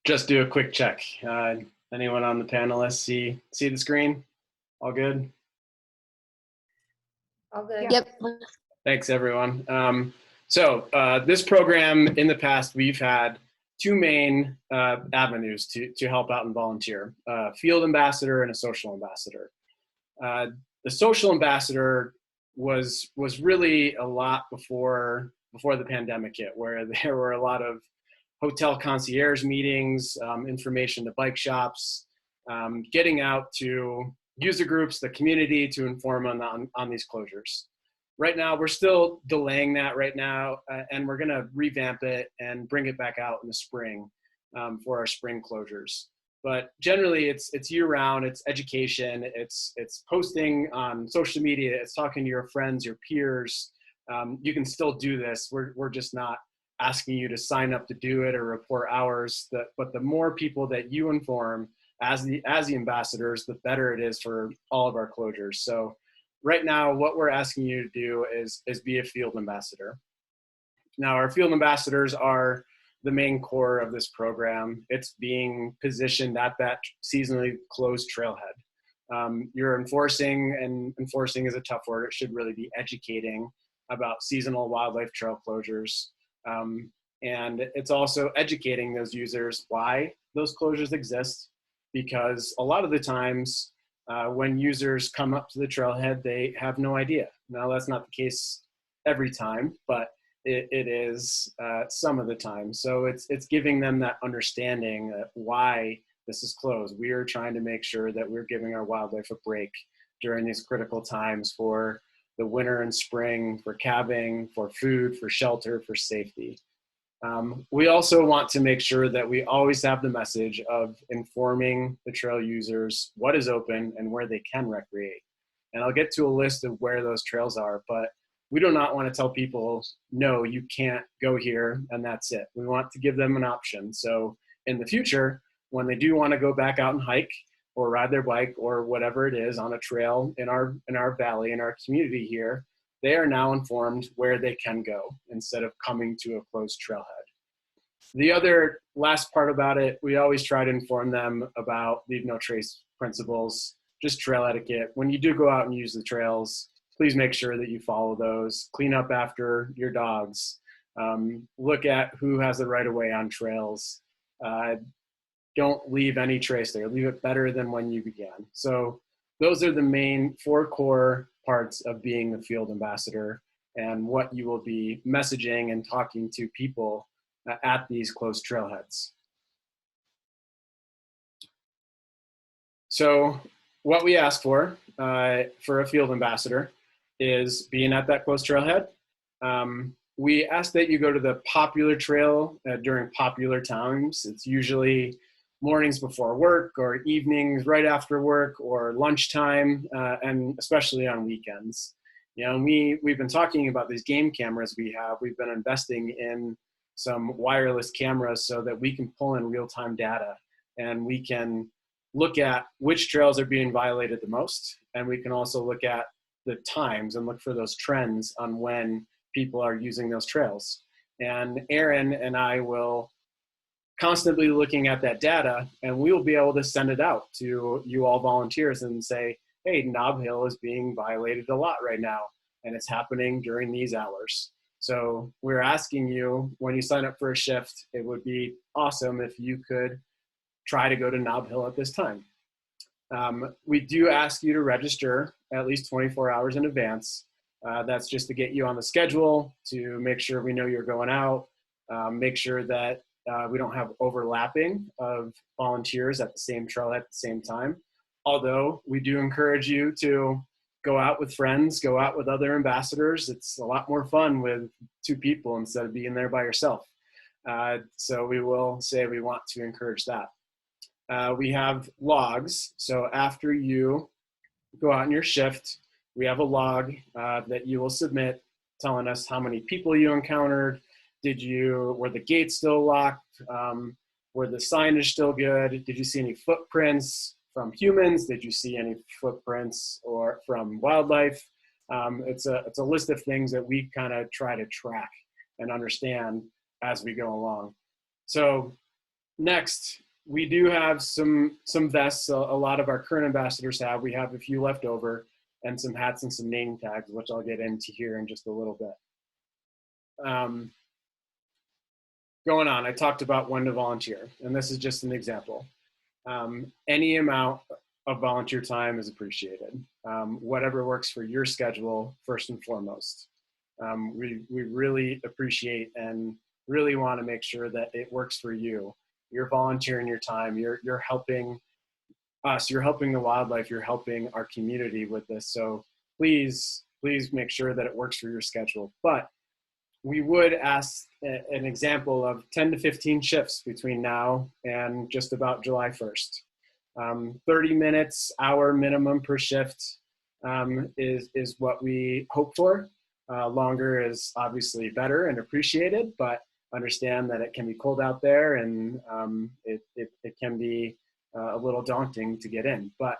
Just do a quick check. Anyone on the panelists see the screen? All good? All good. Yep. Thanks, everyone. This program, in the past, we've had two main avenues to help out and volunteer: field ambassador and a social ambassador. The social ambassador was really a lot before the pandemic hit, where there were a lot of hotel concierge meetings, information to bike shops, getting out to user groups, the community, to inform on these closures. Right now, we're still delaying that right now, and we're gonna revamp it and bring it back out in the spring for our spring closures. But generally, it's year-round. It's education. It's posting on social media. It's talking to your friends, your peers. You can still do this. We're just not asking you to sign up to do it or report hours. But the more people that you inform as the ambassadors, the better it is for all of our closures. So right now, what we're asking you to do is be a field ambassador. Now, our field ambassadors are the main core of this program. It's being positioned at that seasonally closed trailhead. You're enforcing, and enforcing is a tough word. It should really be educating about seasonal wildlife trail closures. And it's also educating those users why those closures exist, because a lot of the times when users come up to the trailhead, they have no idea. Now, that's not the case every time, but it is some of the time. So it's giving them that understanding why this is closed. We are trying to make sure that we're giving our wildlife a break during these critical times for the winter and spring, for calving, for food, for shelter, for safety. We also want to make sure that we always have the message of informing the trail users what is open and where they can recreate. And I'll get to a list of where those trails are, but we do not want to tell people, no, you can't go here and that's it. We want to give them an option. So in the future, when they do want to go back out and hike or ride their bike or whatever it is on a trail in our valley, in our community here, they are now informed where they can go instead of coming to a closed trailhead. The other last part about it, we always try to inform them about leave no trace principles, just trail etiquette. When you do go out and use the trails, please make sure that you follow those. Clean up after your dogs. Look at who has the right of way on trails. Don't leave any trace there. Leave it better than when you began. So those are the main 4 core parts of being the field ambassador and what you will be messaging and talking to people at these closed trailheads. So what we ask for a field ambassador is being at that closed trailhead. We ask that you go to the popular trail during popular times. It's usually mornings before work or evenings right after work or lunchtime, and especially on weekends. You know, we've been talking about these game cameras we have. We've been investing in some wireless cameras so that we can pull in real-time data and we can look at which trails are being violated the most. And we can also look at the times and look for those trends on when people are using those trails. And Aaron and I will constantly looking at that data, and we will be able to send it out to you all volunteers and say, hey, Nob Hill is being violated a lot right now, and it's happening during these hours. So we're asking you, when you sign up for a shift, it would be awesome if you could try to go to Nob Hill at this time. We do ask you to register at least 24 hours in advance. That's just to get you on the schedule, to make sure we know you're going out, make sure that we don't have overlapping of volunteers at the same trail at the same time. Although we do encourage you to go out with friends, go out with other ambassadors. It's a lot more fun with 2 people instead of being there by yourself. So we will say we want to encourage that. We have logs. So after you go out in your shift, we have a log that you will submit telling us how many people you encountered. Were the gates still locked? Were the signage still good? Did you see any footprints from humans? Did you see any footprints or from wildlife? It's a list of things that we kind of try to track and understand as we go along. So Next, we do have some vests. A lot of our current ambassadors have. We have a few left over, and some hats and some name tags, which I'll get into here in just a little bit. Going on, I talked about when to volunteer, and this is just an example. Any amount of volunteer time is appreciated. Whatever works for your schedule, first and foremost. We really appreciate and really want to make sure that it works for you. You're volunteering your time. You're helping us. You're helping the wildlife. You're helping our community with this. So please make sure that it works for your schedule. But we would ask an example of 10 to 15 shifts between now and just about July 1st. 30 minutes, hour minimum per shift is what we hope for. Longer is obviously better and appreciated, but understand that it can be cold out there, and it can be a little daunting to get in. But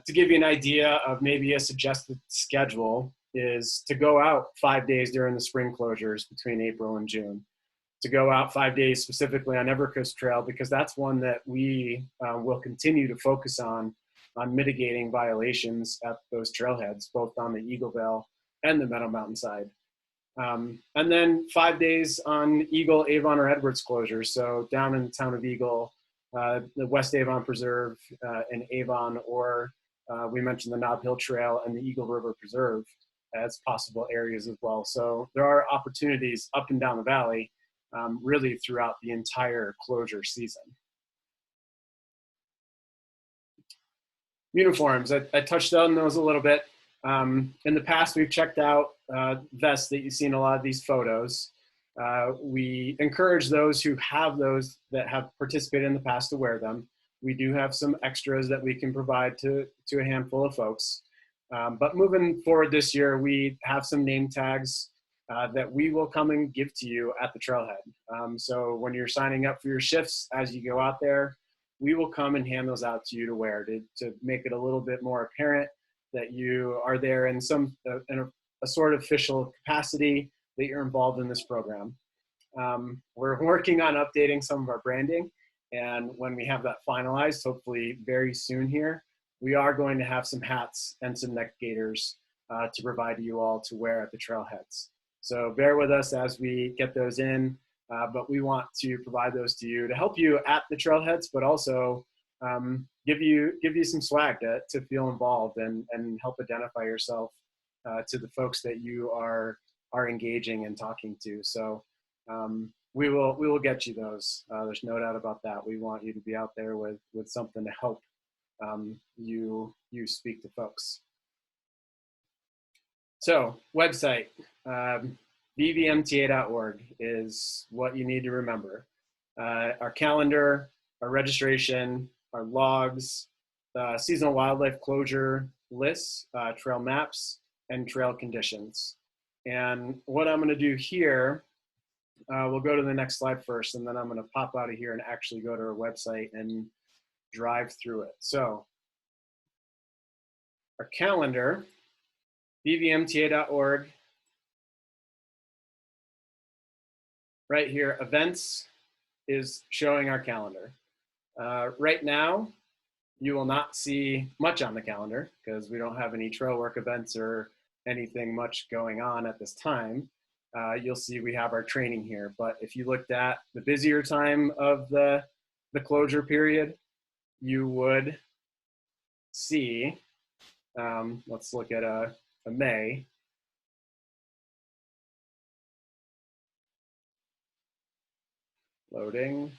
to give you an idea of maybe a suggested schedule is to go out 5 days during the spring closures between April and June, to go out 5 days specifically on Evercoast Trail, because that's one that we will continue to focus on mitigating violations at those trailheads, both on the Eagleville and the Meadow Mountain side. And then 5 days on Eagle, Avon, or Edwards closures. So down in the town of Eagle, the West Avon Preserve in Avon, or we mentioned the Nob Hill Trail and the Eagle River Preserve as possible areas as well. So there are opportunities up and down the valley really throughout the entire closure season. Uniforms, I touched on those a little bit. In the past, we've checked out vests that you see in a lot of these photos. We encourage those who have those that have participated in the past to wear them. We do have some extras that we can provide to a handful of folks. But moving forward this year, we have some name tags that we will come and give to you at the trailhead. So when you're signing up for your shifts, as you go out there, we will come and hand those out to you to wear to make it a little bit more apparent that you are there in a sort of official capacity, that you're involved in this program. We're working on updating some of our branding, and when we have that finalized, hopefully very soon here, we are going to have some hats and some neck gaiters to provide to you all to wear at the trailheads. So bear with us as we get those in, but we want to provide those to you to help you at the trailheads, but also give you some swag to feel involved and help identify yourself to the folks that you are engaging and talking to. So we will get you those. There's no doubt about that. We want you to be out there with something to help you speak to folks. So website, vvmta.org is what you need to remember. Our calendar, our registration, our logs, seasonal wildlife closure lists, trail maps, and trail conditions. And what I'm going to do here, we'll go to the next slide first, and then I'm going to pop out of here and actually go to our website and drive through it. So our calendar, vvmta.org. Right here, events is showing our calendar. Right now, you will not see much on the calendar because we don't have any trail work events or anything much going on at this time. You'll see we have our training here, but if you looked at the busier time of the closure period, you would see, let's look at a May. Loading.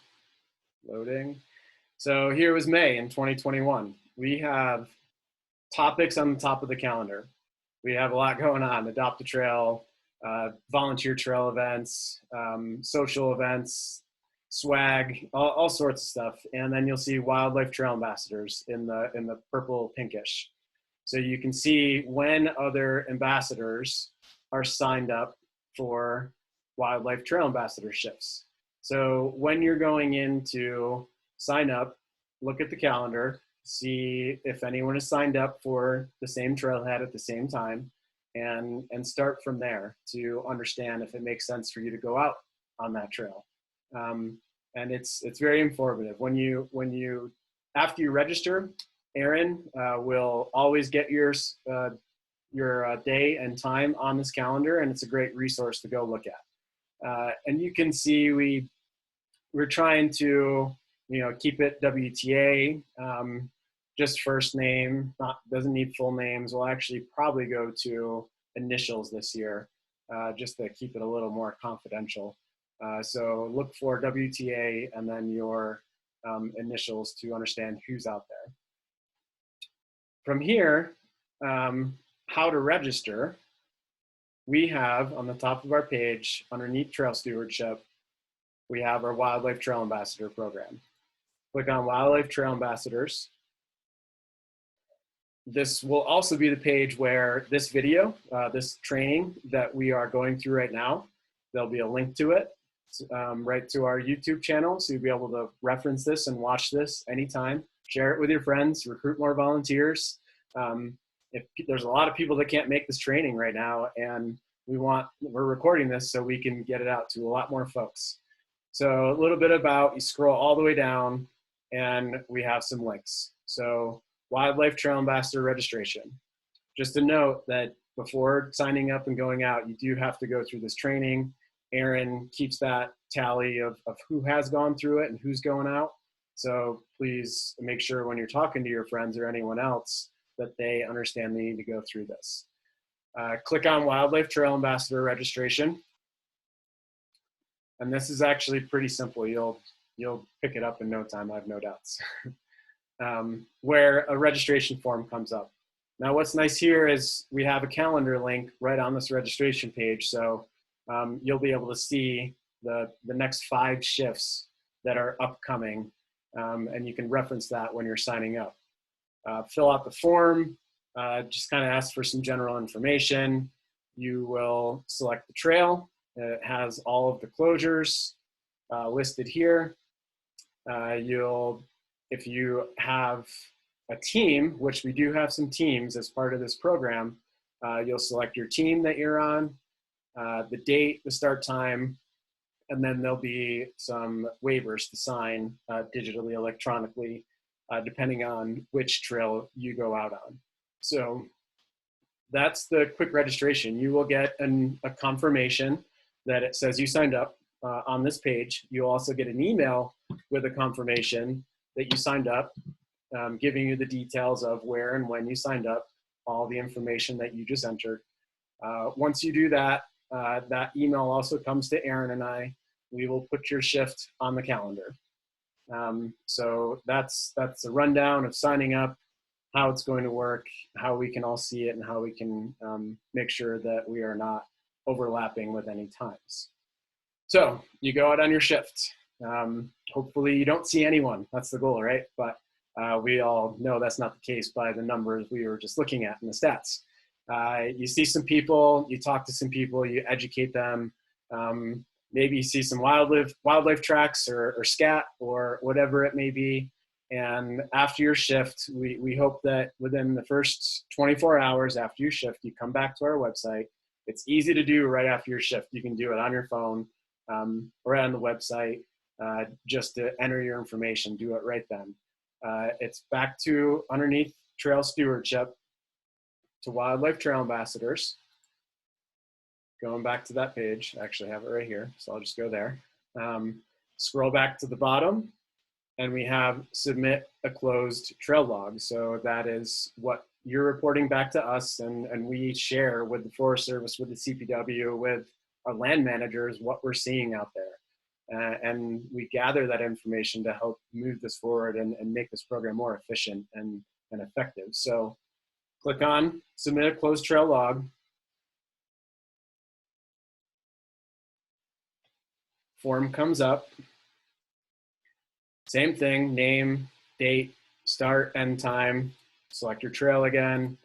So here was May in 2021. We have topics on the top of the calendar. We have a lot going on: Adopt a Trail, volunteer trail events, social events, swag, all sorts of stuff. And then you'll see wildlife trail ambassadors in the purple pinkish. So you can see when other ambassadors are signed up for wildlife trail ambassadorships. So when you're going in to sign up, look at the calendar, see if anyone is signed up for the same trailhead at the same time, and start from there to understand if it makes sense for you to go out on that trail. and it's very informative. After you register, Aaron will always get your day and time on this calendar, and it's a great resource to go look at. And you can see we're trying to keep it WTA, just first name, doesn't need full names. We'll actually probably go to initials this year, just to keep it a little more confidential. So look for WTA and then your initials to understand who's out there. From here, how to register, we have on the top of our page underneath Trail Stewardship, we have our Wildlife Trail Ambassador program. Click on Wildlife Trail Ambassadors. This will also be the page where this video, this training that we are going through right now, there'll be a link to it right to our YouTube channel. So you'll be able to reference this and watch this anytime. Share it with your friends, recruit more volunteers. If there's a lot of people that can't make this training right now, and we're recording this so we can get it out to a lot more folks. So a little bit about, you scroll all the way down and we have some links. So Wildlife Trail Ambassador registration. Just a note that before signing up and going out, you do have to go through this training. Aaron keeps that tally of who has gone through it and who's going out. So please make sure when you're talking to your friends or anyone else that they understand they need to go through this. Click on Wildlife Trail Ambassador registration. And this is actually pretty simple. You'll pick it up in no time, I have no doubts. Where a registration form comes up. Now what's nice here is we have a calendar link right on this registration page. So you'll be able to see the next 5 shifts that are upcoming, and you can reference that when you're signing up. Fill out the form, just kind of ask for some general information. You will select the trail. It has all of the closures listed here. If you have a team, which we do have some teams as part of this program, you'll select your team that you're on, the date, the start time, and then there'll be some waivers to sign digitally, electronically, depending on which trail you go out on. So that's the quick registration. You will get a confirmation that it says you signed up on this page. You'll also get an email with a confirmation that you signed up, giving you the details of where and when you signed up, all the information that you just entered. Once you do that, that email also comes to Aaron and I. We will put your shift on the calendar. So that's a rundown of signing up, how it's going to work, how we can all see it, and how we can make sure that we are not overlapping with any times. So you go out on your shift. Hopefully you don't see anyone. That's the goal, right? But we all know that's not the case by the numbers we were just looking at in the stats. You see some people, you talk to some people, you educate them. Maybe you see some wildlife tracks or scat or whatever it may be. And after your shift, we hope that within the first 24 hours after your shift, you come back to our website. It's easy to do right after your shift. You can do it on your phone, right on the website, just to enter your information, do it right then. It's back to underneath Trail Stewardship to Wildlife Trail Ambassadors. Going back to that page, I actually have it right here, so I'll just go there. Scroll back to the bottom, and we have submit a closed trail log. So that is what you're reporting back to us, and we share with the Forest Service, with the CPW, with our land managers, what we're seeing out there. And we gather that information to help move this forward and make this program more efficient and effective. So click on submit a closed trail log. Form comes up. Same thing, name, date, start, end time. Select your trail again.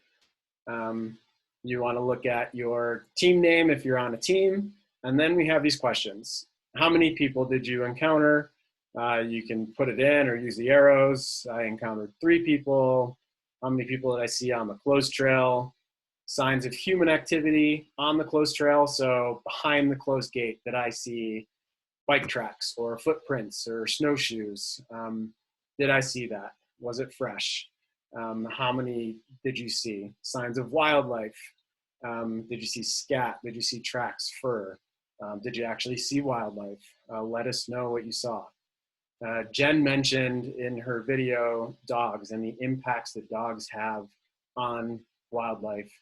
You want to look at your team name if you're on a team. And then we have these questions. How many people did you encounter? You can put it in or use the arrows. I encountered 3 people. How many people did I see on the closed trail? Signs of human activity on the closed trail. So behind the closed gate, did I see bike tracks or footprints or snowshoes? Did I see that? Was it fresh? How many did you see? Signs of wildlife. Did you see scat? Did you see tracks, fur? Did you actually see wildlife? Let us know what you saw. Jen mentioned in her video dogs and the impacts that dogs have on wildlife,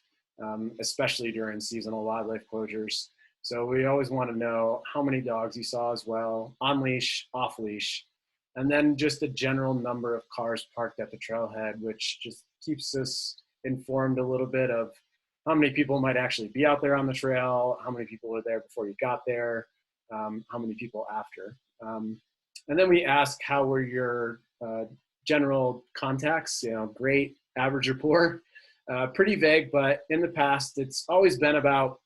especially during seasonal wildlife closures. So we always want to know how many dogs you saw as well, on leash, off leash, and then just a general number of cars parked at the trailhead, which just keeps us informed a little bit of how many people might actually be out there on the trail, how many people were there before you got there, how many people after. And then we ask, how were your general contacts, great, average, or poor? Pretty vague, but in the past, it's always been about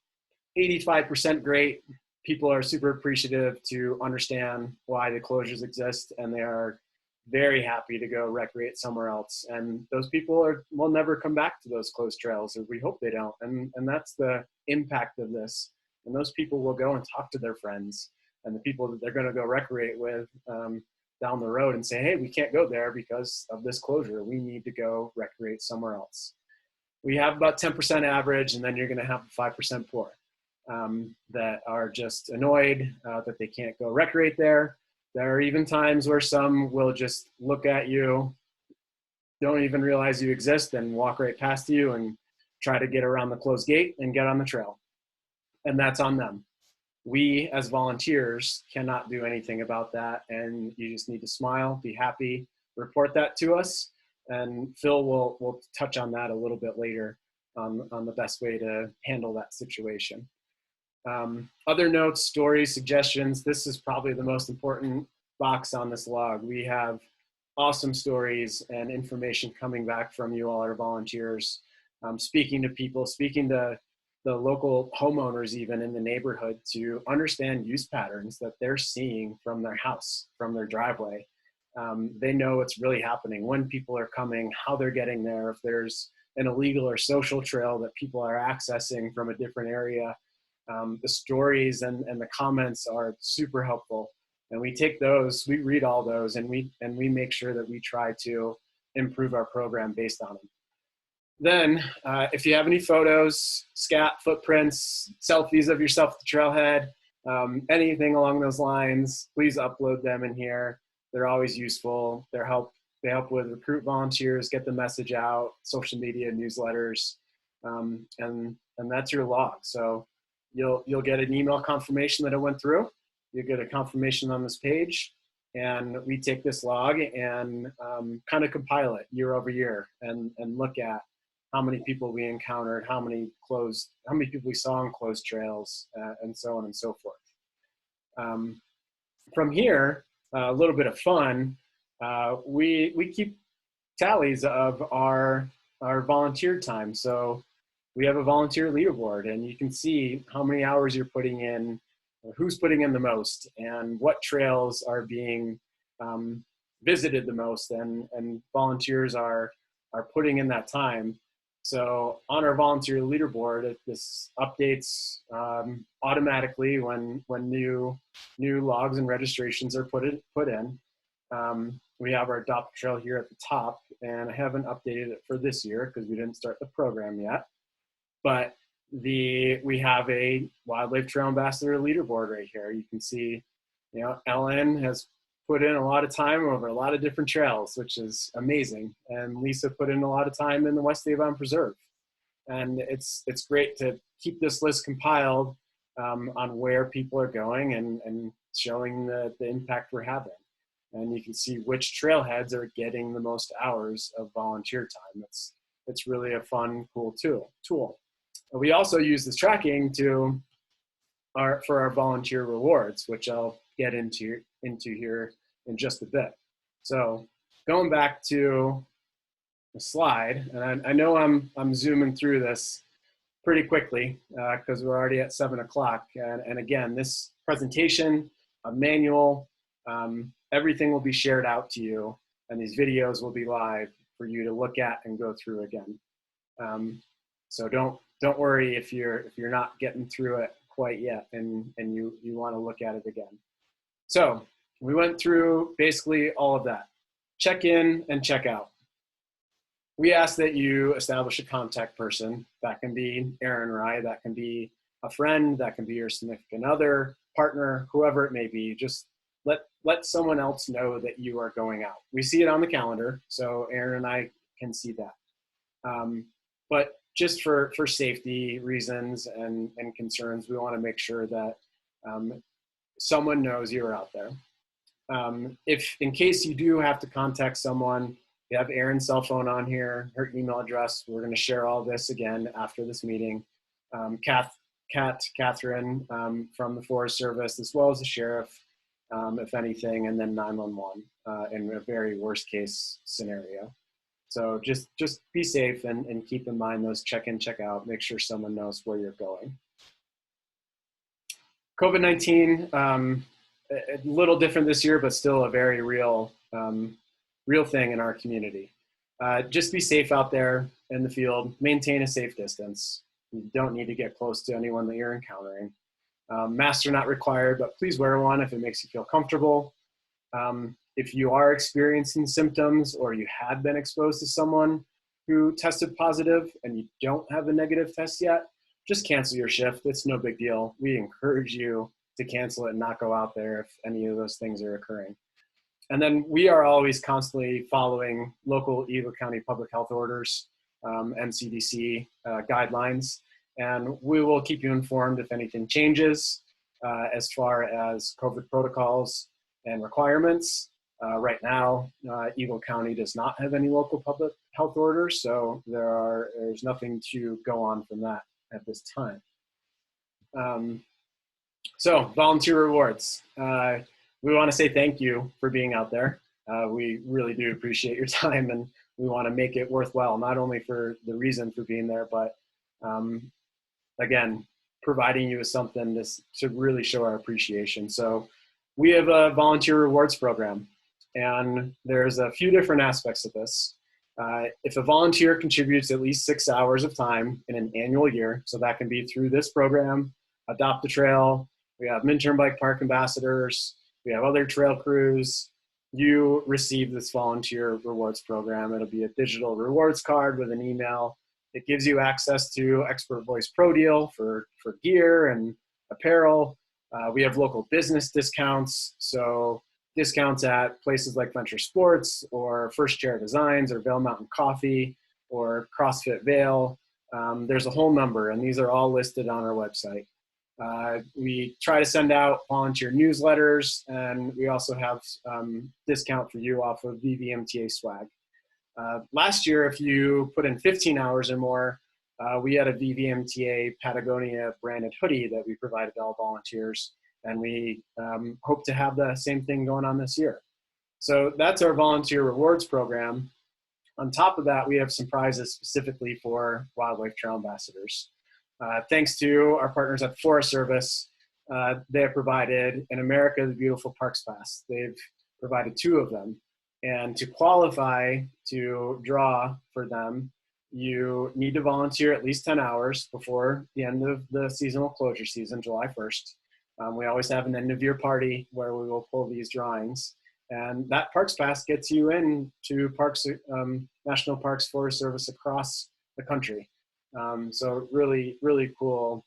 85% great. People are super appreciative to understand why the closures exist, and they are very happy to go recreate somewhere else. And those people will never come back to those closed trails, or we hope they don't. And that's the impact of this. And those people will go and talk to their friends and the people that they're going to go recreate with down the road and say, hey, we can't go there because of this closure. We need to go recreate somewhere else. We have about 10% average, and then you're going to have 5% poor that are just annoyed that they can't go recreate there. There are even times where some will just look at you, don't even realize you exist, and walk right past you and try to get around the closed gate and get on the trail. And that's on them. We as volunteers cannot do anything about that, and you just need to smile, be happy, report that to us, and Phil will touch on that a little bit later on the best way to handle that situation. Other notes, stories, suggestions. This is probably the most important box on this log. We have awesome stories and information coming back from you all, our volunteers, speaking to people, speaking to the local homeowners even in the neighborhood to understand use patterns that they're seeing from their house, from their driveway. They know what's really happening, when people are coming, how they're getting there, if there's an illegal or social trail that people are accessing from a different area. The stories and the comments are super helpful. And we take those, we read all those, and we make sure that we try to improve our program based on them. Then, if you have any photos, scat, footprints, selfies of yourself at the trailhead, anything along those lines, please upload them in here. They're always useful. They help with recruit volunteers, get the message out, social media, newsletters, and that's your log. So you'll get an email confirmation that it went through. You'll get a confirmation on this page. And we take this log and kind of compile it year over year and look at how many people we encountered, how many people we saw on closed trails, and so on and so forth. From here, a little bit of fun. We keep tallies of our volunteer time. So we have a volunteer leaderboard, and you can see how many hours you're putting in, who's putting in the most, and what trails are being visited the most, and volunteers are putting in that time. So on our volunteer leaderboard, this updates automatically when new logs and registrations are put in. We have our adopt trail here at the top, and I haven't updated it for this year because we didn't start the program yet. But we have a wildlife trail ambassador leaderboard right here. You can see, Ellen has put in a lot of time over a lot of different trails, which is amazing. And Lisa put in a lot of time in the West Avon Preserve. And it's great to keep this list compiled on where people are going and showing the impact we're having. And you can see which trailheads are getting the most hours of volunteer time. It's really a fun, cool tool. We also use this tracking for our volunteer rewards, which I'll get into here in just a bit. So going back to the slide, and I know I'm zooming through this pretty quickly because we're already at 7 o'clock. And again, this presentation, a manual, everything will be shared out to you, and these videos will be live for you to look at and go through again. So don't worry if you're not getting through it quite yet and you want to look at it again. So we went through basically all of that. Check in and check out. We ask that you establish a contact person. That can be Aaron or I, that can be a friend, that can be your significant other, partner, whoever it may be. Just let someone else know that you are going out. We see it on the calendar, so Aaron and I can see that. But just for safety reasons and concerns, we want to make sure that someone knows you're out there. If in case you do have to contact someone, we have Erin's cell phone on here, her email address. We're going to share all this again after this meeting. Catherine from the Forest Service, as well as the sheriff, if anything, and then 911 in a very worst case scenario. So just be safe and keep in mind those check in, check out, make sure someone knows where you're going. COVID-19, a little different this year, but still a very real thing in our community. Just be safe out there in the field, maintain a safe distance. You don't need to get close to anyone that you're encountering. Masks are not required, but please wear one if it makes you feel comfortable. If you are experiencing symptoms or you had been exposed to someone who tested positive and you don't have a negative test yet, just cancel your shift. It's no big deal. We encourage you to cancel it and not go out there if any of those things are occurring. And then we are always constantly following local Avon County public health orders, NCDC guidelines, and we will keep you informed if anything changes as far as COVID protocols and requirements. Right now, Avon County does not have any local public health orders, so there's nothing to go on from that at this time. So volunteer rewards. We want to say thank you for being out there. We really do appreciate your time, and we want to make it worthwhile, not only for the reason for being there, but again, providing you with something to really show our appreciation. So we have a volunteer rewards program, and there's a few different aspects of this. If a volunteer contributes at least 6 hours of time in an annual year, so that can be through this program, Adopt a Trail, we have Minturn Bike Park Ambassadors, we have other trail crews, you receive this volunteer rewards program. It'll be a digital rewards card with an email. It gives you access to Expert Voice Pro Deal for gear and apparel. We have local business discounts, so discounts at places like Venture Sports or First Chair Designs or Vail Mountain Coffee or CrossFit Vail. There's a whole number, and these are all listed on our website. We try to send out volunteer newsletters, and we also have discount for you off of VVMTA swag. Last year, if you put in 15 hours or more, we had a VVMTA Patagonia branded hoodie that we provided to all volunteers, and we hope to have the same thing going on this year. So that's our volunteer rewards program. On top of that, we have some prizes specifically for wildlife trail ambassadors. Thanks to our partners at Forest Service, they have provided an America the Beautiful Parks Pass. They've provided 2 of them. And to qualify to draw for them, you need to volunteer at least 10 hours before the end of the seasonal closure season, July 1st. We always have an end of year party where we will pull these drawings. And that Parks Pass gets you in to parks, National Parks, Forest Service across the country. So really, really cool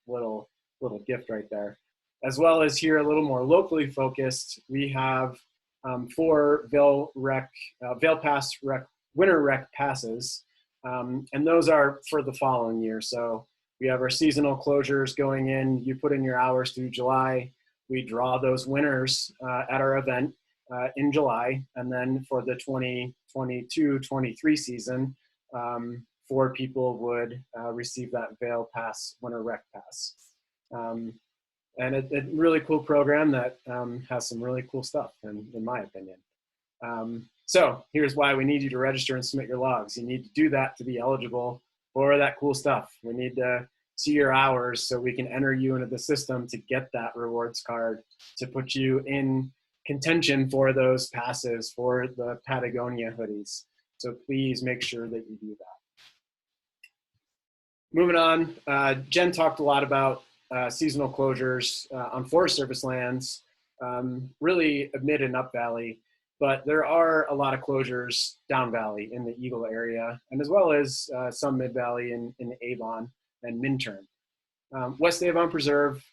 little gift right there. As well as here, a little more locally focused, we have 4 Vail Pass winter rec passes, and those are for the following year. So we have our seasonal closures going in. You put in your hours through July. We draw those winners at our event in July, and then for the 2022-23 season, 4 people would receive that Vail Pass winter rec pass. And a really cool program that has some really cool stuff, in my opinion. So here's why we need you to register and submit your logs. You need to do that to be eligible for that cool stuff. We need to see your hours so we can enter you into the system to get that rewards card to put you in contention for those passes for the Patagonia hoodies. So please make sure that you do that. Moving on, Jen talked a lot about seasonal closures on Forest Service lands. really mid and up valley, but there are a lot of closures down valley in the Eagle area, and as well as some mid valley in Avon and Minturn. West Avon Preserve,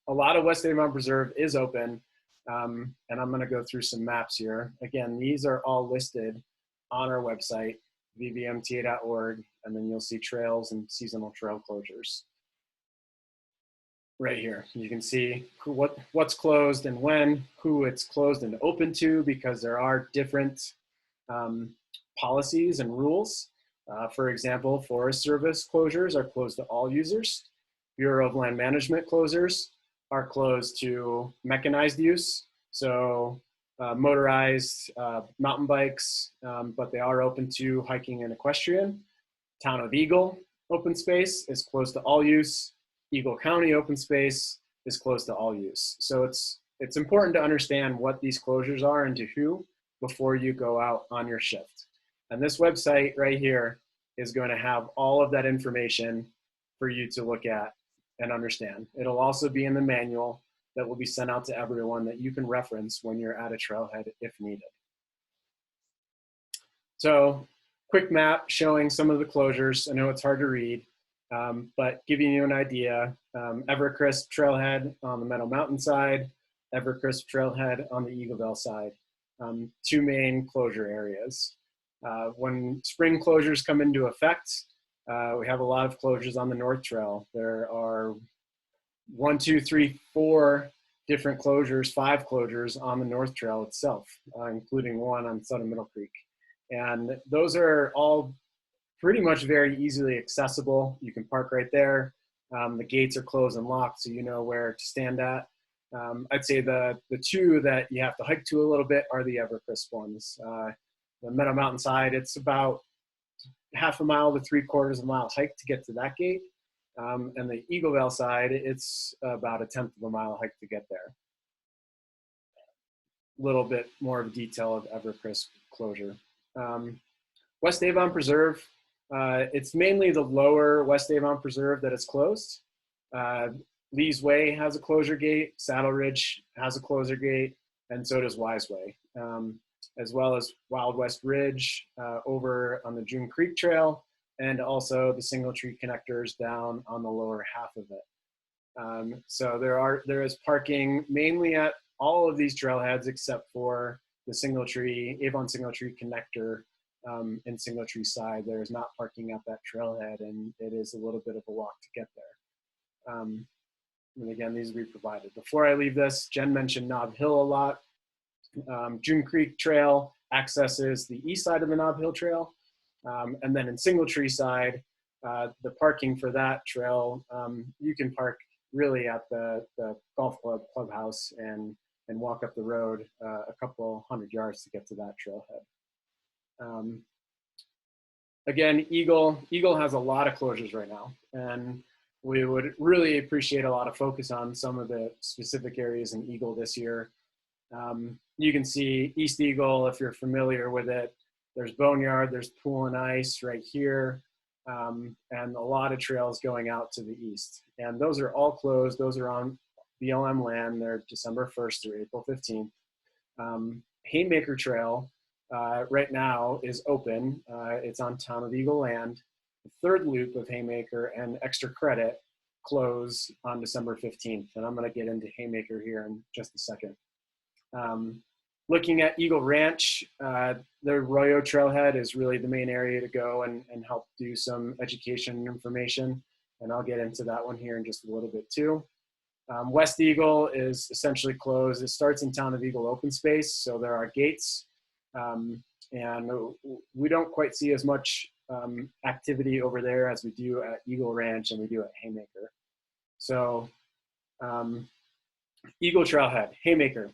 a lot of West Avon Preserve is open, and I'm going to go through some maps here. Again, these are all listed on our website, vvmta.org, and then you'll see trails and seasonal trail closures. Right here, you can see what's closed and when, who it's closed and open to, because there are different policies and rules. For example, Forest Service closures are closed to all users. Bureau of Land Management closures are closed to mechanized use, so motorized mountain bikes, but they are open to hiking and equestrian. Town of Eagle open space is closed to all use. Eagle County open space is closed to all use. So it's important to understand what these closures are and to who before you go out on your shift. And this website right here is going to have all of that information for you to look at and understand. It'll also be in the manual that will be sent out to everyone that you can reference when you're at a trailhead if needed. So, quick map showing some of the closures. I know it's hard to read, but giving you an idea, Evercrisp Trailhead on the Meadow Mountain side, Evercrisp Trailhead on the Eagleville side, two main closure areas. When spring closures come into effect, we have a lot of closures on the North Trail. There are 1, 2, 3, 4 different closures, 5 closures on the North Trail itself, including one on Southern Middle Creek. And those are all pretty much very easily accessible. You can park right there. The gates are closed and locked, so you know where to stand at. I'd say the two that you have to hike to a little bit are the Evercrisp ones. The Meadow Mountain side, it's about half a mile to 3/4 mile hike to get to that gate. And the Eagleville side, it's about a 1/10 of a mile hike to get there. A little bit more of detail of Evercrisp closure. West Avon Preserve, it's mainly the lower West Avon Preserve that is closed. Lee's Way has a closure gate, Saddle Ridge has a closure gate, and so does Wise Way, as well as Wild West Ridge over on the June Creek Trail, and also the Single Tree connectors down on the lower half of it. So there is parking mainly at all of these trailheads except for the Single Tree, Avon Single Tree connector in Single Tree side. There is not parking at that trailhead, and it is a little bit of a walk to get there. And again, these will be provided. Before I leave this, Jen mentioned Nob Hill a lot. June Creek Trail accesses the east side of the Nob Hill Trail. And then in Single Tree side, the parking for that trail, you can park really at the golf clubhouse and walk up the road a couple 100 yards to get to that trailhead. Again, Eagle has a lot of closures right now, and we would really appreciate a lot of focus on some of the specific areas in Eagle this year. You can see East Eagle, if you're familiar with it. There's Boneyard, there's Pool and Ice right here, and a lot of trails going out to the east. And those are all closed. Those are on BLM land. They're December 1st through April 15th. Haymaker Trail right now is open. It's on Town of Eagle land. The third loop of Haymaker and Extra Credit close on December 15th. And I'm going to get into Haymaker here in just a second. Looking at Eagle Ranch, the Arroyo Trailhead is really the main area to go and help do some education and information. And I'll get into that one here in just a little bit too. West Eagle is essentially closed. It starts in Town of Eagle open space, so there are gates. And we don't quite see as much activity over there as we do at Eagle Ranch and we do at Haymaker. So Eagle Trailhead, Haymaker.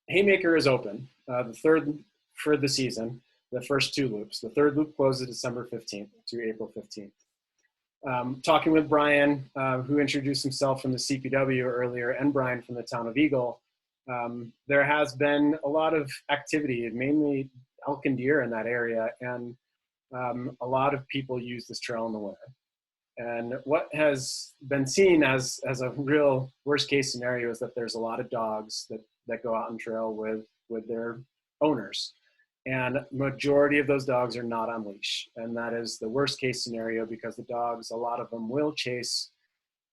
Haymaker is open, the third for the season, the first 2 loops. The third loop closes December 15th to April 15th. Talking with Brian, who introduced himself from the CPW earlier, and Brian from the Town of Eagle, there has been a lot of activity, mainly elk and deer in that area, and a lot of people use this trail in the winter. And what has been seen as a real worst case scenario is that there's a lot of dogs that go out and trail with their owners. And majority of those dogs are not on leash. And that is the worst case scenario because the dogs, a lot of them will chase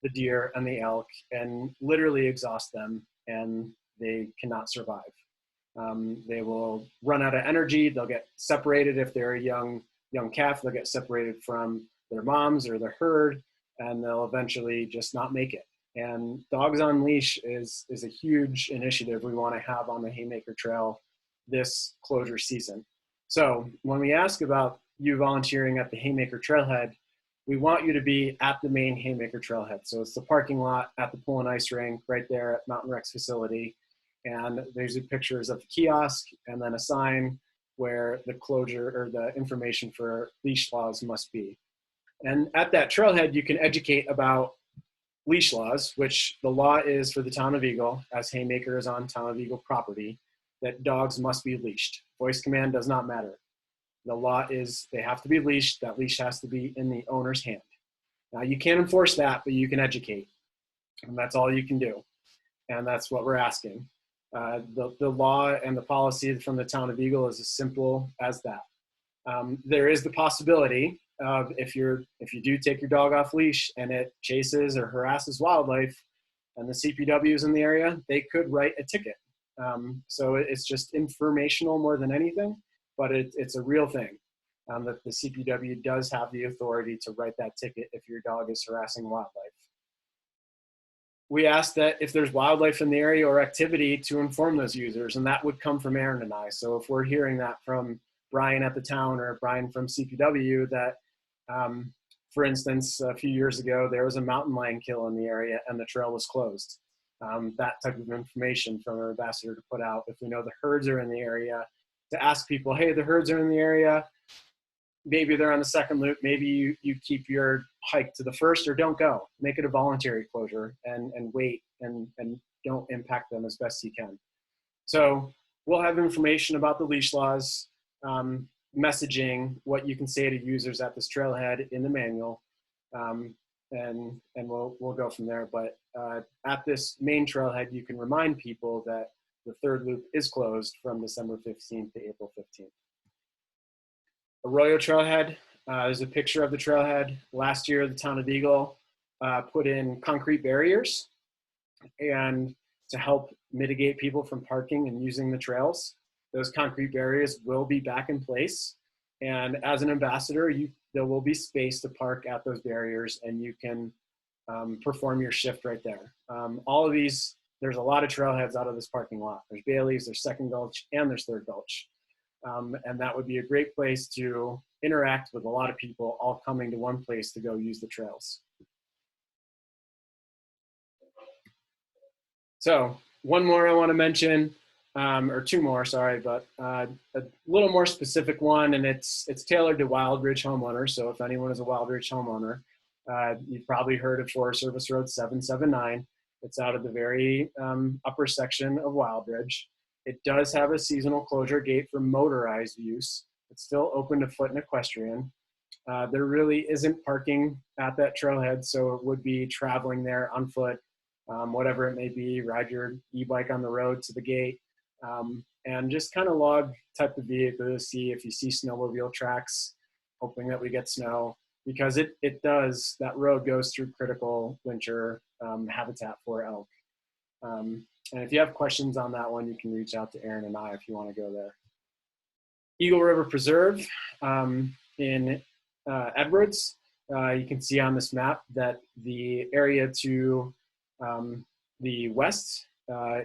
the deer and the elk and literally exhaust them and they cannot survive. They will run out of energy. They'll get separated if they're a young calf. They'll get separated from their moms or their herd, and they'll eventually just not make it. And dogs on leash is a huge initiative we want to have on the Haymaker Trail this closure season. So when we ask about you volunteering at the Haymaker Trailhead, we want you to be at the main Haymaker Trailhead. So it's the parking lot at the pool and ice rink right there at Mountain Rex facility. And there's pictures of the kiosk and then a sign where the closure or the information for leash laws must be. And at that trailhead, you can educate about leash laws, which the law is for the town of Eagle, as Haymaker is on town of Eagle property, that dogs must be leashed. Voice command does not matter. The law is they have to be leashed. That leash has to be in the owner's hand. Now, you can't enforce that, but you can educate. And that's all you can do. And that's what we're asking. The law and the policy from the town of Eagle is as simple as that. There is the possibility of if you do take your dog off leash and it chases or harasses wildlife and the CPW is in the area, they could write a ticket. So it's just informational more than anything, but it's a real thing that the CPW does have the authority to write that ticket if your dog is harassing wildlife. We ask that if there's wildlife in the area or activity to inform those users, and that would come from Aaron and I. So if we're hearing that from Brian at the town or Brian from CPW that, for instance, a few years ago, there was a mountain lion kill in the area and the trail was closed. That type of information from our ambassador to put out. If we know the herds are in the area, to ask people, hey, the herds are in the area, maybe they're on the second loop, maybe you keep your hike to the first or don't go. Make it a voluntary closure and wait and don't impact them as best you can. So we'll have information about the leash laws, messaging, what you can say to users at this trailhead in the manual, and we'll go from there. But at this main trailhead, you can remind people that the third loop is closed from December 15th to April 15th. Arroyo Trailhead, there's a picture of the trailhead. Last year, the town of Eagle put in concrete barriers and to help mitigate people from parking and using the trails. Those concrete barriers will be back in place. And as an ambassador, there will be space to park at those barriers and you can perform your shift right there. All of these, there's a lot of trailheads out of this parking lot. There's Bailey's, there's Second Gulch, and there's Third Gulch. And that would be a great place to interact with a lot of people all coming to one place to go use the trails. So one more I want to mention, or two more, sorry, but a little more specific one, and it's tailored to Wildridge homeowners. So if anyone is a Wildridge homeowner, you've probably heard of Forest Service Road 779. It's out of the very upper section of Wildridge. It does have a seasonal closure gate for motorized use. It's still open to foot and equestrian. There really isn't parking at that trailhead, so it would be traveling there on foot, whatever it may be, ride your e-bike on the road to the gate, and just kind of log type of vehicle to see if you see snowmobile tracks, hoping that we get snow, because that road goes through critical winter habitat for elk. And if you have questions on that one, you can reach out to Aaron and I if you want to go there. Eagle River Preserve in Edwards. You can see on this map that the area to the west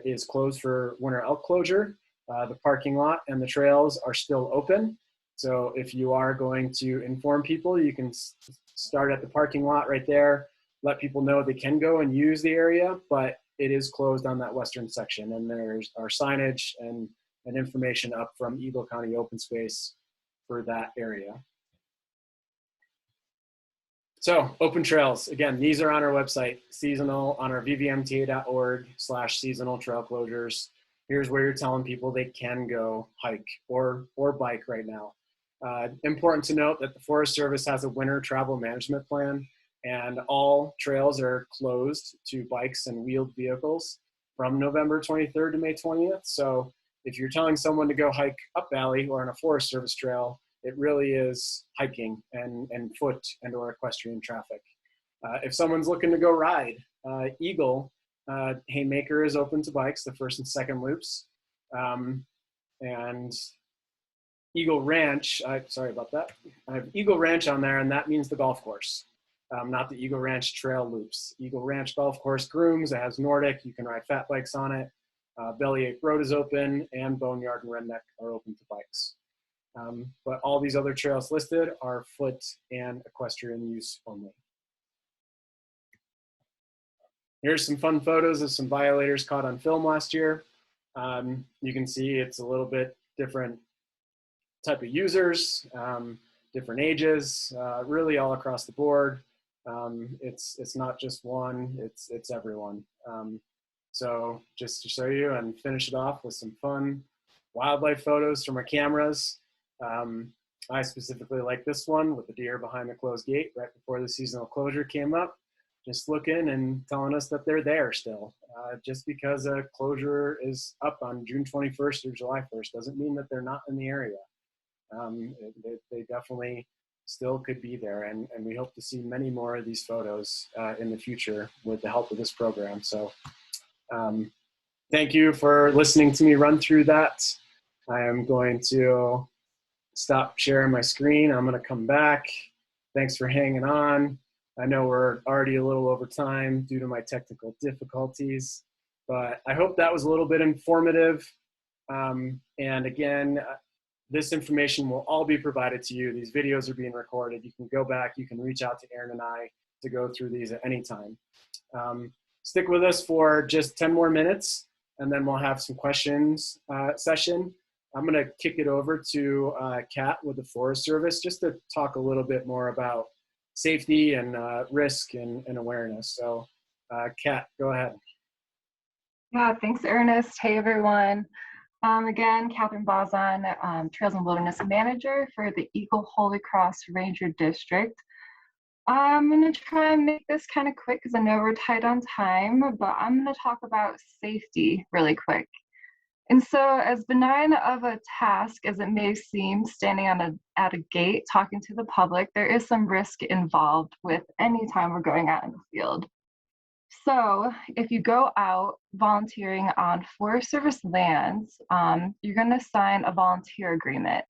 is closed for winter elk closure. The parking lot and the trails are still open. So if you are going to inform people, you can start at the parking lot right there, let people know they can go and use the area, but it is closed on that western section. And there's our signage and information up from Eagle County Open Space for that area. So open trails, again, these are on our website, seasonal, on our vvmta.org/seasonal trail closures. Here's where you're telling people they can go hike or bike right now. Important to note that the Forest Service has a winter travel management plan. And all trails are closed to bikes and wheeled vehicles from November 23rd to May 20th. So if you're telling someone to go hike up valley or on a Forest Service trail, it really is hiking and foot and or equestrian traffic. If someone's looking to go ride, Eagle, Haymaker is open to bikes, the first and second loops. And Eagle Ranch, sorry about that. I have Eagle Ranch on there, and that means the golf course, not the Eagle Ranch trail loops. Eagle Ranch golf course grooms, it has Nordic, you can ride fat bikes on it. Bellyache Road is open, and Boneyard and Redneck are open to bikes. But all these other trails listed are foot and equestrian use only. Here's some fun photos of some violators caught on film last year. You can see it's a little bit different type of users, different ages, really all across the board. It's not just one, it's everyone. So just to show you and finish it off with some fun wildlife photos from our cameras. I specifically like this one with the deer behind the closed gate right before the seasonal closure came up, just looking and telling us that they're there still. Just because a closure is up on June 21st or July 1st doesn't mean that they're not in the area. They definitely still could be there, and we hope to see many more of these photos in the future with the help of this program. So thank you for listening to me run through that. I am going to stop sharing my screen. I'm going to come back. Thanks for hanging on. I know we're already a little over time due to my technical difficulties, but I hope that was a little bit informative. And again, this information will all be provided to you. These videos are being recorded. You can go back, you can reach out to Aaron and I to go through these at any time. Stick with us for just 10 more minutes, and then we'll have some questions session. I'm gonna kick it over to Kat with the Forest Service just to talk a little bit more about safety and risk and awareness. So Kat, go ahead. Yeah, thanks, Ernest. Hey, everyone. Again, Catherine Bazan, Trails and Wilderness Manager for the Eagle Holy Cross Ranger District. I'm going to try and make this kind of quick because I know we're tight on time, but I'm going to talk about safety really quick. And so, as benign of a task as it may seem, standing at a gate talking to the public, there is some risk involved with any time we're going out in the field. So if you go out volunteering on Forest Service lands, you're going to sign a volunteer agreement.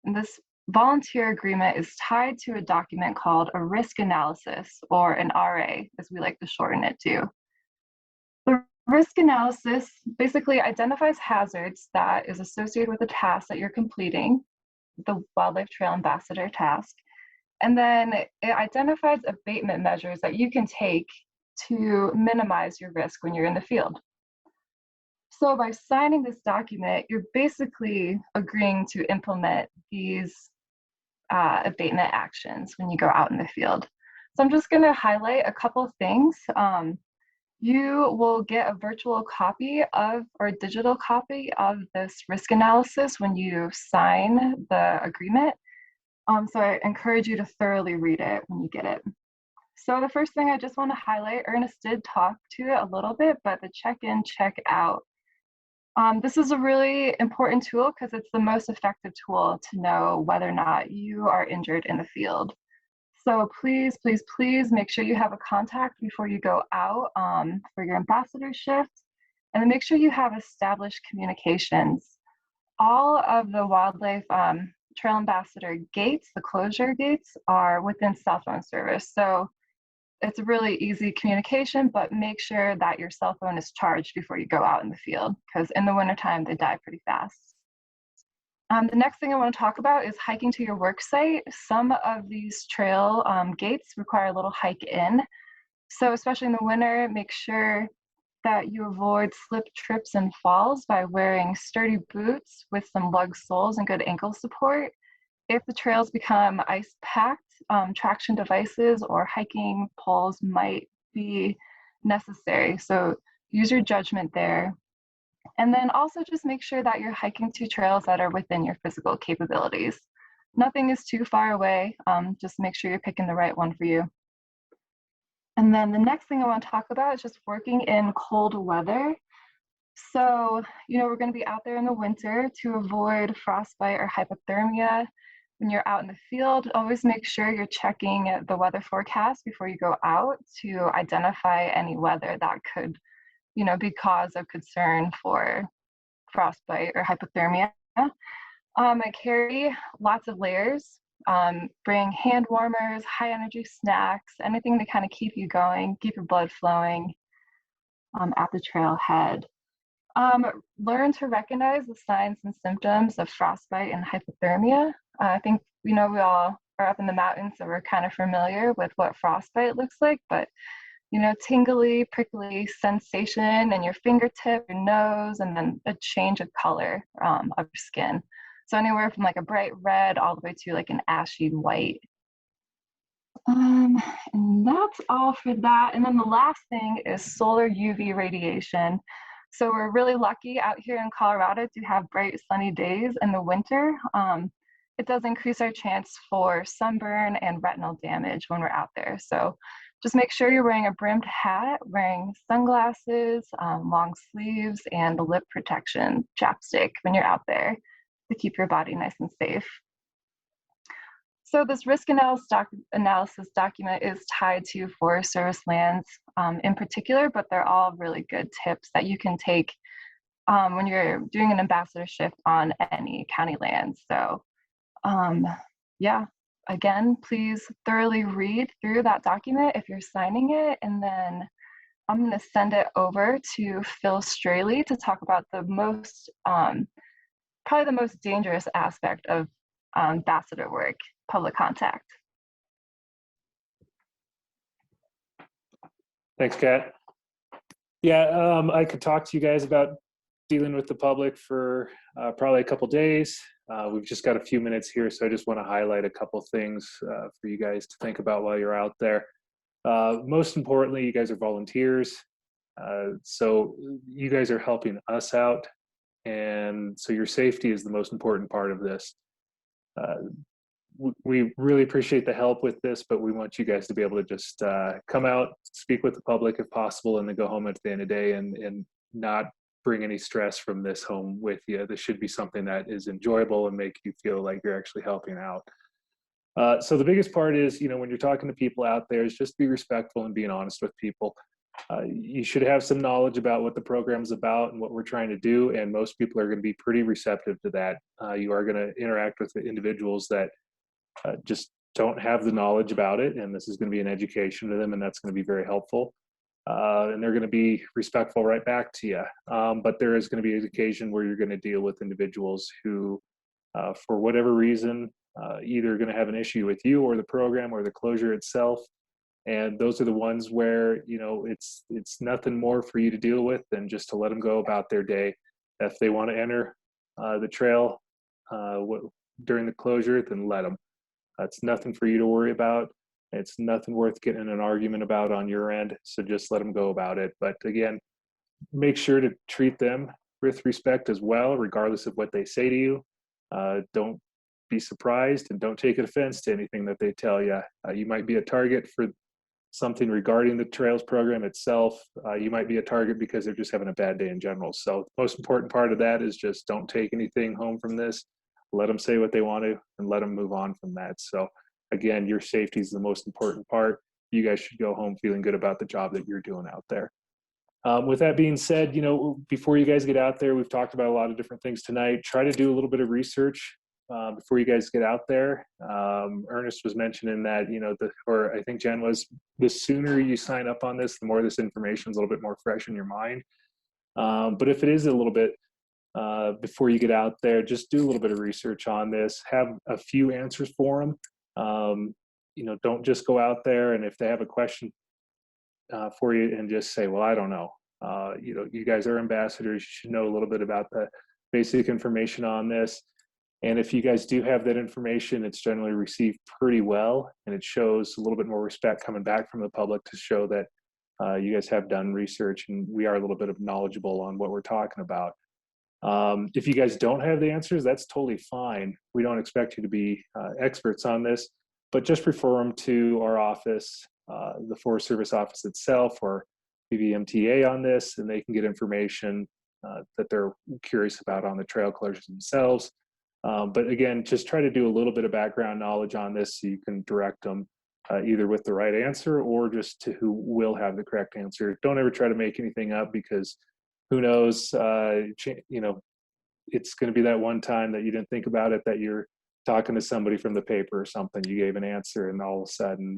And this volunteer agreement is tied to a document called a risk analysis, or an RA, as we like to shorten it to. The risk analysis basically identifies hazards that is associated with the task that you're completing, the Wildlife Trail Ambassador task. And then it identifies abatement measures that you can take to minimize your risk when you're in the field. So by signing this document, you're basically agreeing to implement these abatement actions when you go out in the field. So I'm just going to highlight a couple of things. You will get a virtual copy of, or a digital copy of this risk analysis when you sign the agreement. So I encourage you to thoroughly read it when you get it. So the first thing I just want to highlight, Ernest did talk to it a little bit, but the check-in, check-out. This is a really important tool because it's the most effective tool to know whether or not you are injured in the field. So please, please, please make sure you have a contact before you go out for your ambassador shift, and then make sure you have established communications. All of the wildlife trail ambassador gates, the closure gates, are within cell phone service. So it's a really easy communication, but make sure that your cell phone is charged before you go out in the field, because in the wintertime, they die pretty fast. The next thing I want to talk about is hiking to your work site. Some of these trail gates require a little hike in. So especially in the winter, make sure that you avoid slip, trips, and falls by wearing sturdy boots with some lug soles and good ankle support. If the trails become ice-packed, traction devices or hiking poles might be necessary. So use your judgment there. And then also just make sure that you're hiking to trails that are within your physical capabilities. Nothing is too far away. Just make sure you're picking the right one for you. And then the next thing I want to talk about is just working in cold weather. So, we're going to be out there in the winter to avoid frostbite or hypothermia. When you're out in the field, always make sure you're checking the weather forecast before you go out to identify any weather that could, be cause of concern for frostbite or hypothermia. I carry lots of layers. Bring hand warmers, high energy snacks, anything to kind of keep you going, keep your blood flowing at the trailhead. Learn to recognize the signs and symptoms of frostbite and hypothermia. I think we all are up in the mountains, so we're kind of familiar with what frostbite looks like, but tingly, prickly sensation in your fingertip, your nose, and then a change of color of your skin. So anywhere from like a bright red all the way to like an ashy white. And that's all for that. And then the last thing is solar UV radiation. So we're really lucky out here in Colorado to have bright sunny days in the winter. It does increase our chance for sunburn and retinal damage when we're out there. So just make sure you're wearing a brimmed hat, wearing sunglasses, long sleeves, and a lip protection chapstick when you're out there to keep your body nice and safe. So this risk analysis document is tied to Forest Service lands in particular, but they're all really good tips that you can take when you're doing an ambassadorship on any county land. So yeah, again, please thoroughly read through that document if you're signing it, and then I'm going to send it over to Phil Straley to talk about the most, probably the most dangerous aspect of ambassador work, public contact. Thanks, Kat. Yeah, I could talk to you guys about dealing with the public for probably a couple days. We've just got a few minutes here, so I just want to highlight a couple things for you guys to think about while you're out there. Most importantly, you guys are volunteers, so you guys are helping us out, and so your safety is the most important part of this. We really appreciate the help with this, but we want you guys to be able to just come out, speak with the public if possible, and then go home at the end of the day and not bring any stress from this home with you. This should be something that is enjoyable and make you feel like you're actually helping out. So the biggest part is, when you're talking to people out there, is just be respectful and being honest with people. You should have some knowledge about what the program's about and what we're trying to do, and most people are going to be pretty receptive to that. You are going to interact with the individuals that just don't have the knowledge about it, and this is going to be an education to them, and that's going to be very helpful. And they're going to be respectful right back to you. But there is going to be an occasion where you're going to deal with individuals who, for whatever reason, either going to have an issue with you or the program or the closure itself. And those are the ones where, it's nothing more for you to deal with than just to let them go about their day. If they want to enter the trail during the closure, then let them. It's nothing for you to worry about. It's nothing worth getting in an argument about on your end. So just let them go about it. But again, make sure to treat them with respect as well, regardless of what they say to you. Don't be surprised and don't take offense to anything that they tell you. You might be a target for something regarding the trails program itself. You might be a target because they're just having a bad day in general. So the most important part of that is just don't take anything home from this. Let them say what they want to and let them move on from that. So again, your safety is the most important part. You guys should go home feeling good about the job that you're doing out there. With that being said, before you guys get out there, we've talked about a lot of different things tonight. Try to do a little bit of research before you guys get out there. Ernest was mentioning that, or I think Jen was, the sooner you sign up on this, the more this information is a little bit more fresh in your mind. But if it is a little bit before you get out there, just do a little bit of research on this. Have a few answers for them. Don't just go out there and if they have a question for you and just say, well, I don't know. You guys are ambassadors. You should know a little bit about the basic information on this. And if you guys do have that information, it's generally received pretty well. And it shows a little bit more respect coming back from the public to show that you guys have done research and we are a little bit of knowledgeable on what we're talking about. If you guys don't have the answers, that's totally fine. We don't expect you to be experts on this, but just refer them to our office the Forest Service office itself or BVMTA on this, and they can get information that they're curious about on the trail closures themselves. But again, just try to do a little bit of background knowledge on this so you can direct them either with the right answer or just to who will have the correct answer. Don't ever try to make anything up, because who knows, you know, it's going to be that one time that you didn't think about it, that you're talking to somebody from the paper or something, you gave an answer, and all of a sudden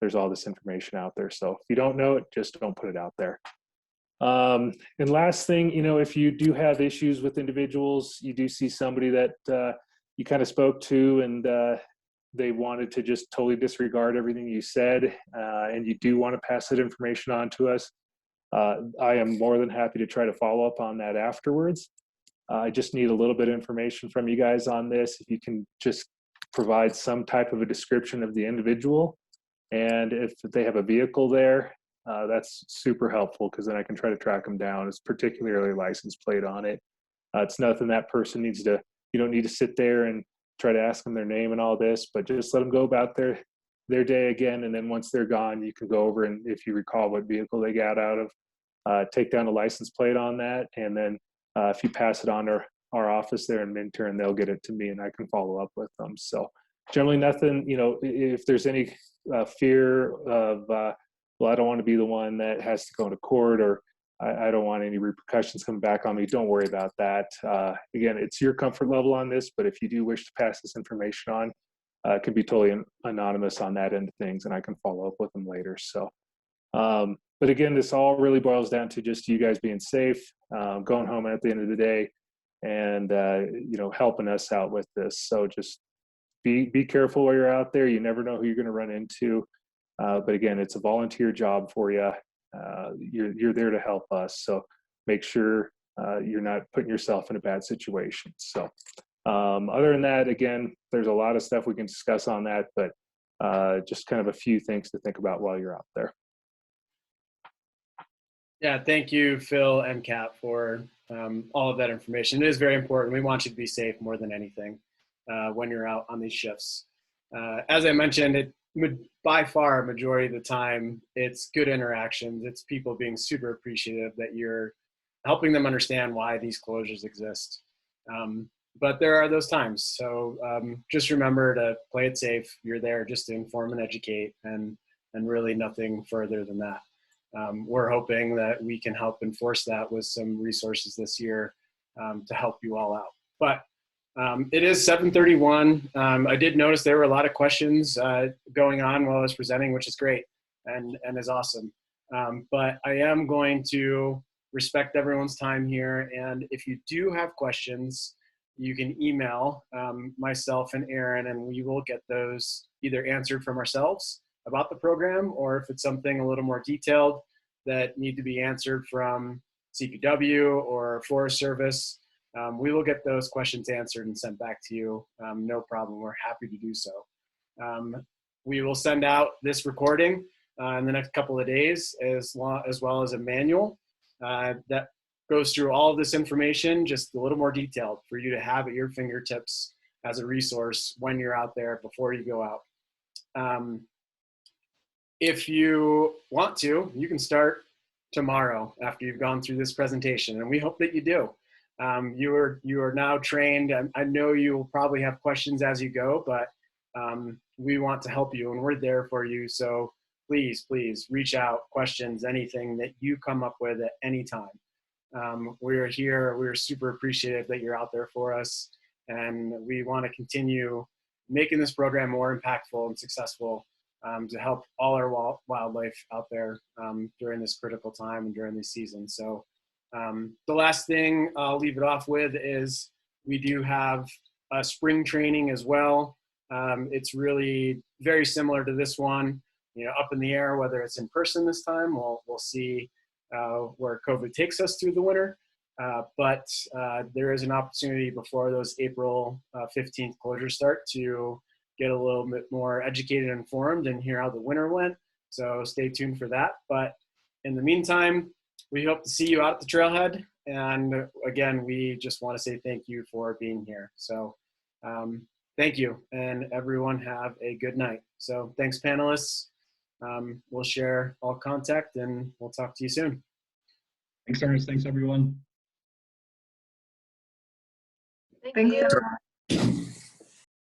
there's all this information out there. So if you don't know it, just don't put it out there. And last thing, you know, if you do have issues with individuals, you do see somebody that you kind of spoke to and they wanted to just totally disregard everything you said, and you do want to pass that information on to us, I am more than happy to try to follow up on that afterwards. I just need a little bit of information from you guys on this. If you can just provide some type of a description of the individual, and if they have a vehicle there, that's super helpful, because then I can try to track them down. It's particularly license plate on it. It's nothing that person needs to, you don't need to sit there and try to ask them their name and all this, but just let them go about their day again. And then once they're gone, you can go over, and if you recall what vehicle they got out of, take down a license plate on that. And then if you pass it on to our office there in Minturn, they'll get it to me and I can follow up with them. So generally nothing, you know, if there's any fear of, well, I don't want to be the one that has to go to court, or I don't want any repercussions coming back on me, don't worry about that. Again, it's your comfort level on this, but if you do wish to pass this information on, it can be totally anonymous on that end of things, and I can follow up with them later. So, but again, this all really boils down to just you guys being safe, going home at the end of the day, and you know, helping us out with this. So just be careful while you're out there. You never know who you're going to run into. But again, it's a volunteer job for you. You're there to help us. So make sure you're not putting yourself in a bad situation. So other than that, again, there's a lot of stuff we can discuss on that, but just kind of a few things to think about while you're out there. Yeah, thank you, Phil and Kat, for all of that information. It is very important. We want you to be safe more than anything when you're out on these shifts. As I mentioned, by far, majority of the time, it's good interactions. It's people being super appreciative that you're helping them understand why these closures exist. But there are those times. So just remember to play it safe. You're there just to inform and educate, and really nothing further than that. We're hoping that we can help enforce that with some resources this year to help you all out. But it is 7:31. I did notice there were a lot of questions going on while I was presenting, which is great and is awesome. But I am going to respect everyone's time here. And if you do have questions, you can email myself and Aaron, and we will get those either answered from ourselves about the program, or if it's something a little more detailed that need to be answered from CPW or Forest Service, we will get those questions answered and sent back to you. No problem. We're happy to do so. We will send out this recording in the next couple of days, as well as a manual that goes through all of this information, just a little more detailed for you to have at your fingertips as a resource when you're out there before you go out. If you want to, you can start tomorrow after you've gone through this presentation, and we hope that you do. You are now trained. I know you will probably have questions as you go, but we want to help you, and we're there for you. So please reach out, questions, anything that you come up with at any time. We're here. We're super appreciative that you're out there for us, and we want to continue making this program more impactful and successful to help all our wildlife out there during this critical time and during this season. So the last thing I'll leave it off with is we do have a spring training as well. It's really very similar to this one, up in the air, whether it's in person this time. We'll see where COVID takes us through the winter. But there is an opportunity before those April 15th closures start to get a little bit more educated and informed and hear how the winter went. So stay tuned for that. But in the meantime, we hope to see you out at the trailhead. And again, we just want to say thank you for being here. So thank you, and everyone have a good night. So thanks, panelists. we'll share all contact, and we'll talk to you soon. Thanks, Ernest. Thanks, everyone. Thanks.